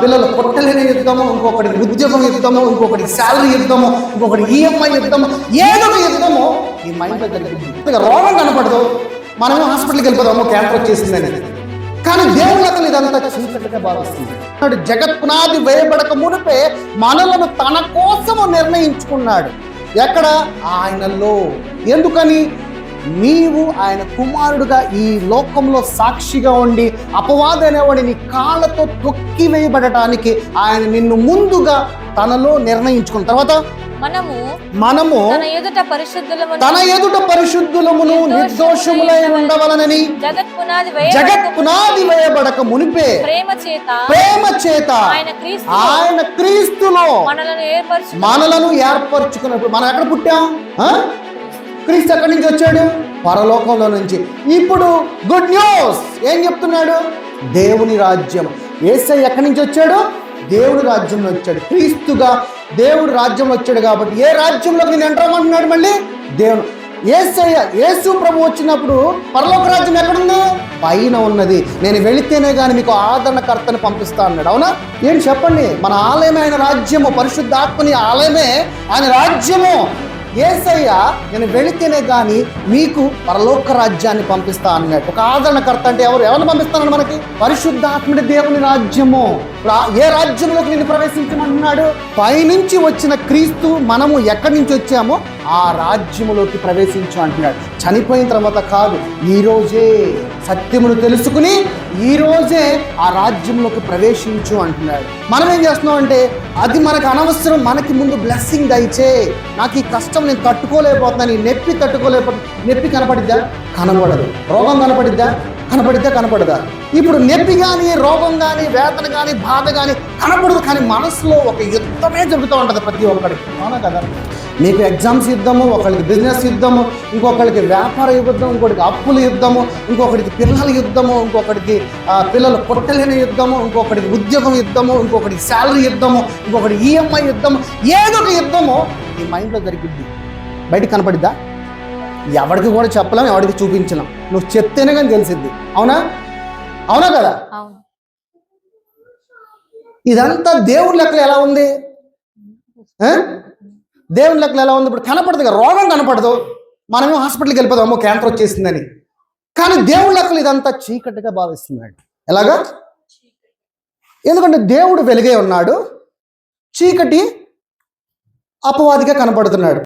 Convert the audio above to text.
పిల్లలు కొట్టలేని యుద్ధము, ఇంకొకటి ఉద్యోగం యుద్ధము, ఇంకొకటి శాలరీ యుద్ధము, ఇంకొకటి ఈఎంఐ యుద్ధము, ఏదో ఒక యుద్ధము ఈ మైండ్లో జరిగింది. రోగం కనపడదు, మనమే హాస్పిటల్కి వెళ్ళిపోదాము క్యాన్సర్ వచ్చేసిందని. కానీ దేవుడు అతను ఇదంతా చీకటిగా భావిస్తుంది. జగత్ పునాది వేయబడక మునిపే మనలను తన కోసము నిర్ణయించుకున్నాడు. ఎక్కడ? ఆయనలో. ఎందుకని? నీవు ఆయన కుమారుడుగా ఈ లోకంలో సాక్షిగా ఉండి అపవాది అనేవాడి నీ కాళ్ళతో తొక్కి వేయబడటానికి ఆయన నిన్ను ముందుగా తనలో నిర్ణయించుకున్న తర్వాత మనము తన ఎదుట పరిశుద్ధులమును నిర్దోషములై ఉండవలనని జగత్ పునాది వేయబడక మునిపే ప్రేమ చేత ఆయన క్రీస్తులో మనలను ఏర్పరచుకున్నప్పుడు. మనం ఎక్కడ పుట్టాం? క్రీస్తు ఎక్కడి నుంచి వచ్చాడు? పరలోకంలో నుంచి. ఇప్పుడు గుడ్ న్యూస్ ఏం చెప్తున్నాడు? దేవుని రాజ్యం. యేసయ్య ఎక్కడి నుంచి వచ్చాడు? దేవుడి రాజ్యంలో వచ్చాడు. క్రీస్తుగా దేవుడి రాజ్యంలో వచ్చాడు. కాబట్టి ఏ రాజ్యంలోకి నేను ఎంటర్ అవ్వమంటున్నాడు? మళ్ళీ దేవుడు. యేసు ప్రభు వచ్చినప్పుడు పరలోక రాజ్యం ఎక్కడుంది? పైన ఉన్నది. నేను వెళితేనే కానీ మీకు ఆదరణకర్తని పంపిస్తా అన్నాడు. అవునా? ఏంటి చెప్పండి? మన ఆలయమే ఆయన రాజ్యము, పరిశుద్ధాత్మని ఆలయమే ఆయన రాజ్యము. యేసయ్య నేను వెళితేనే కానీ మీకు పరలోక రాజ్యాన్ని పంపిస్తా అన్నాడు. ఒక ఆదరణకర్త అంటే ఎవరిని పంపిస్తానని మనకి? పరిశుద్ధాత్ముడి దేవుని రాజ్యము. ఏ రాజ్యంలోకి నిన్ను ప్రవేశించమంటున్నాడు? పైనుంచి వచ్చిన క్రీస్తు మనము ఎక్కడి నుంచి వచ్చామో ఆ రాజ్యములోకి ప్రవేశించు అంటున్నాడు. చనిపోయిన తర్వాత కాదు, ఈరోజే సత్యమును తెలుసుకుని ఈరోజే ఆ రాజ్యంలోకి ప్రవేశించు అంటున్నాడు. మనం ఏం చేస్తున్నాం అంటే అది మనకు అనవసరం. మనకి ముందు బ్లెస్సింగ్ దయచే. నాకు ఈ కష్టం నేను తట్టుకోలేకపోతున్నాను, ఈ నొప్పి తట్టుకోలేకపోతున్నా. నొప్పి కనపడిద్దా? కనపడదు. రోగం కనపడిద్దా? కనపడదా? ఇప్పుడు నొప్పి కానీ, రోగం కానీ, వేదన కానీ, బాధ కానీ కనపడదు. కానీ మనసులో ఒక యుద్ధమే జరుగుతూ ఉంటుంది ప్రతి ఒక్కరికి. అవునా కదా? మీకు ఎగ్జామ్స్ యుద్ధము, ఒకరికి బిజినెస్ యుద్ధము, ఇంకొకరికి వ్యాపార యుద్ధం, ఇంకొకరికి అప్పుల యుద్ధము, ఇంకొకరికి పిల్లల యుద్ధము, ఇంకొకరికి పిల్లలు కొట్టలేని యుద్ధము, ఇంకొకరికి ఉద్యోగం యుద్ధము, ఇంకొకరికి శాలరీ యుద్ధము, ఇంకొకటి ఈఎంఐ యుద్ధము, ఏదో ఒక యుద్ధము ఈ మైండ్లో జరిగింది. బయటకు కనపడిద్దా? ఎవరికి కూడా చెప్పలేం, ఎవరికి చూపించలేం. నువ్వు చెప్తేనే కానీ తెలిసిద్ది. అవునా కదా? ఇదంతా దేవుడి లెక్కలు ఎలా ఉంది? దేవుని లెక్కలు ఎలా ఉంది? ఇప్పుడు కనపడదు కదా, రోగం కనపడదు, మనమే హాస్పిటల్కి వెళ్ళిపోదాము క్యాన్సర్ వచ్చేసిందని. కానీ దేవుడి లెక్కలు ఇదంతా చీకటిగా భావిస్తున్నాడు. ఎలాగా? ఎందుకంటే దేవుడు వెలుగే ఉన్నాడు, చీకటి అపవాదిగా కనపడుతున్నాడు.